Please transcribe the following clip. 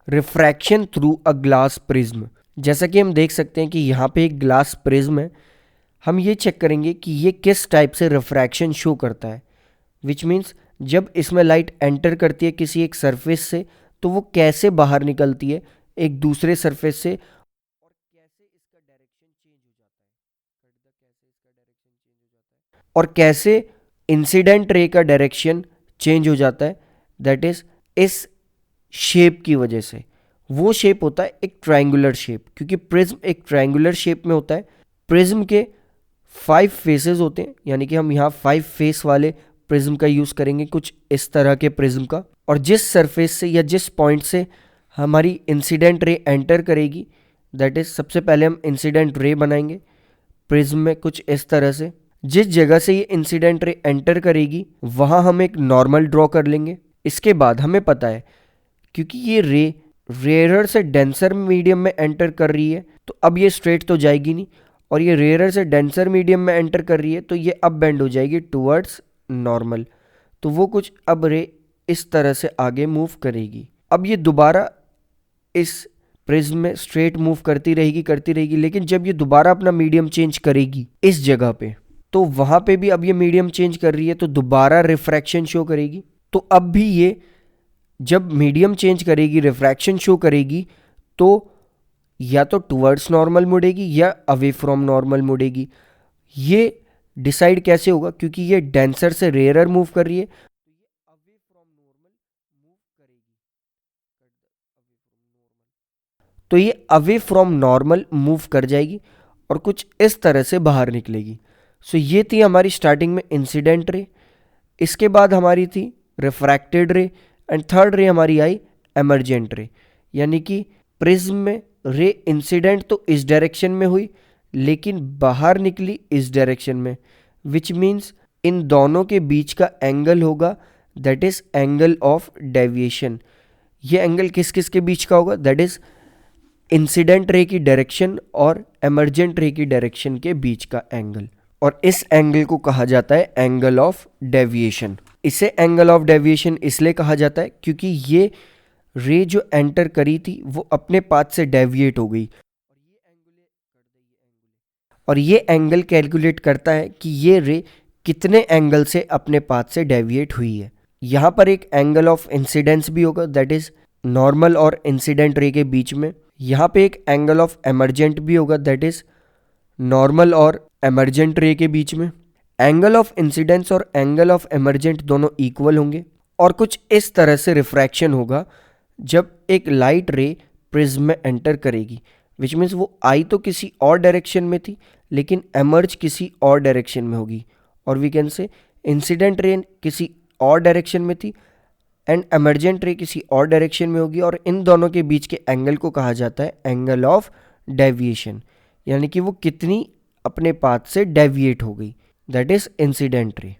Refraction through a glass prism. जैसा कि हम देख सकते हैं कि यहाँ पे एक ग्लास प्रिज्म है। हम ये चेक करेंगे कि ये किस टाइप से रिफ्रैक्शन शो करता है, विच मीन्स जब इसमें लाइट एंटर करती है किसी एक सरफेस से तो वो कैसे बाहर निकलती है एक दूसरे सरफेस से, और कैसे इसका डायरेक्शन चेंज हो जाता है, और कैसे इंसिडेंट रे का डायरेक्शन चेंज हो जाता है, दैट इज इस शेप की वजह से। वो शेप होता है एक ट्रायंगुलर शेप, क्योंकि प्रिज्म एक ट्रायंगुलर शेप में होता है। प्रिज्म के 5 फेसेस होते हैं, यानी कि हम यहाँ 5 फेस वाले प्रिज्म का यूज़ करेंगे, कुछ इस तरह के प्रिज्म का। और जिस सरफेस से या जिस पॉइंट से हमारी इंसिडेंट रे एंटर करेगी, दैट इज सबसे पहले हम इंसिडेंट रे बनाएंगे प्रिज्म में कुछ इस तरह से। जिस जगह से ये इंसिडेंट रे एंटर करेगी वहाँ हम एक नॉर्मल ड्रॉ कर लेंगे। इसके बाद हमें पता है क्योंकि ये रे रेयरर से डेंसर मीडियम में एंटर कर रही है तो अब ये स्ट्रेट तो जाएगी नहीं, और ये रेयरर से डेंसर मीडियम में एंटर कर रही है तो ये अब बेंड हो जाएगी टुवर्ड्स नॉर्मल। तो वो कुछ अब रे इस तरह से आगे मूव करेगी। अब ये दोबारा इस प्रिज्म में स्ट्रेट मूव करती रहेगी, लेकिन जब ये दोबारा अपना मीडियम चेंज करेगी इस जगह पे तो वहाँ पे भी अब ये मीडियम चेंज कर रही है तो दोबारा रिफ्रैक्शन शो करेगी। तो अब भी ये जब मीडियम चेंज करेगी रिफ्रैक्शन शो करेगी तो या तो टुवर्ड्स नॉर्मल मुड़ेगी या अवे फ्रॉम नॉर्मल मुड़ेगी। ये डिसाइड कैसे होगा, क्योंकि ये डेंसर से रेयरर मूव कर रही है तो ये अवे फ्रॉम नॉर्मल मूव करेगी। तो ये अवे फ्रॉम नॉर्मल मूव कर जाएगी और कुछ इस तरह से बाहर निकलेगी। सो ये थी हमारी स्टार्टिंग में इंसिडेंट रे। इसके बाद हमारी थी रिफ्रैक्टेड रे, एंड थर्ड रे हमारी आई एमरजेंट रे। यानी कि प्रिज्म में रे इंसिडेंट तो इस डायरेक्शन में हुई लेकिन बाहर निकली इस डायरेक्शन में, विच मीन्स इन दोनों के बीच का एंगल होगा that is angle of deviation. ये एंगल किस किस के बीच का होगा, दैट इज इंसिडेंट रे की डायरेक्शन और एमरजेंट रे की डायरेक्शन के बीच का एंगल। और इस एंगल को कहा जाता है एंगल ऑफ डेविएशन। इसे एंगल ऑफ डेविएशन इसलिए कहा जाता है क्योंकि ये रे जो एंटर करी थी वो अपने पाथ से डेविएट हो गई, और ये एंगल कैलकुलेट करता है कि ये रे कितने एंगल से अपने पाथ से डेविएट हुई है। यहाँ पर एक एंगल ऑफ इंसिडेंस भी होगा दैट इज नॉर्मल और इंसिडेंट रे के बीच में। यहाँ पे एक एंगल ऑफ एमरजेंट भी होगा दैट इज नॉर्मल और एमरजेंट रे के बीच में। एंगल ऑफ इंसिडेंस और एंगल ऑफ एमरजेंट दोनों इक्वल होंगे, और कुछ इस तरह से रिफ्रैक्शन होगा जब एक लाइट रे प्रिज्म में एंटर करेगी, विच मीन्स वो आई तो किसी और डायरेक्शन में थी लेकिन एमर्ज किसी और डायरेक्शन में होगी, और we can say incident ray किसी और डायरेक्शन में थी एंड एमरजेंट रे किसी और डायरेक्शन में होगी, और इन दोनों के बीच के एंगल को कहा जाता है एंगल ऑफ डेविएशन। यानी कि वो कितनी अपने पाथ से डेविएट हो गई, दैट इज इंसिडेंट रे।